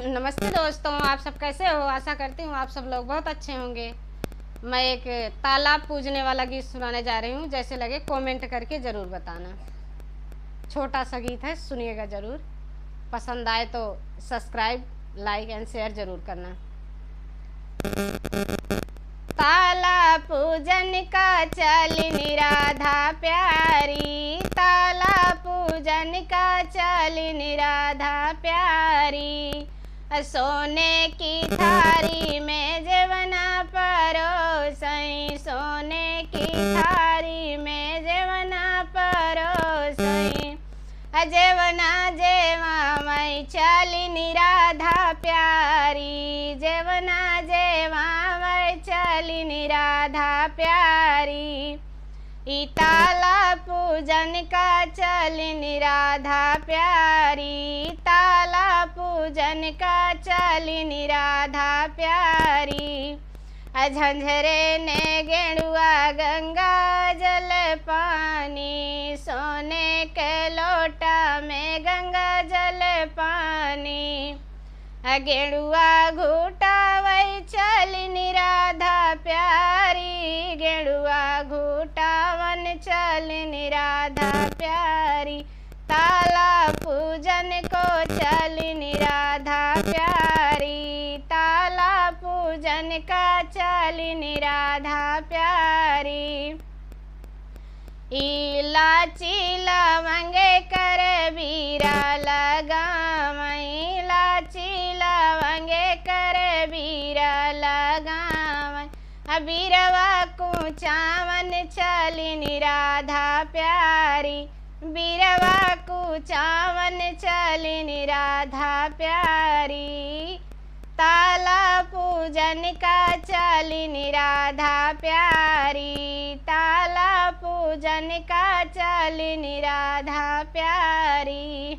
नमस्ते दोस्तों, आप सब कैसे हो। आशा करती हूँ आप सब लोग बहुत अच्छे होंगे। मैं एक तालाब पूजने वाला गीत सुनाने जा रही हूँ। जैसे लगे कमेंट करके ज़रूर बताना। छोटा सा गीत है, सुनिएगा ज़रूर। पसंद आए तो सब्सक्राइब, लाइक एंड शेयर ज़रूर करना। तालाब पूजन का चली राधा प्यारी, तालाब पूजन का चली राधा प्यारी। सोने की थारी में जेवना परोसई, सोने की थारी में जेवना परोसई। जेवना जेवा मई चली राधा प्यारी, जेवना जेवा मई चली राधा प्यारी। तालाब पूजन का चली राधा प्यारी, तालाब पूजन का चली राधा प्यारी। झंझरे ने गेड़ुआ गंगा जल पानी, सोने के लोटा में गंगा जल पानी। गेड़ुआ घूटा वही चली राधा प्यारी, गेड़ुआ घूटा वन चली राधा प्यारी। तालाब पूजन को चली राधा प्यारी, तालाब पूजन का चली राधा प्यारी। इलाची लवंगे कर बीरा लगावई, इलाची लवंगे कर बीरा लगावई। बीरवा को चावन चली राधा प्यारी, बीरवा को चावन चली राधा प्यारी। तालाब पूजन का चली राधा प्यारी, तालाब पूजन का चली राधा प्यारी।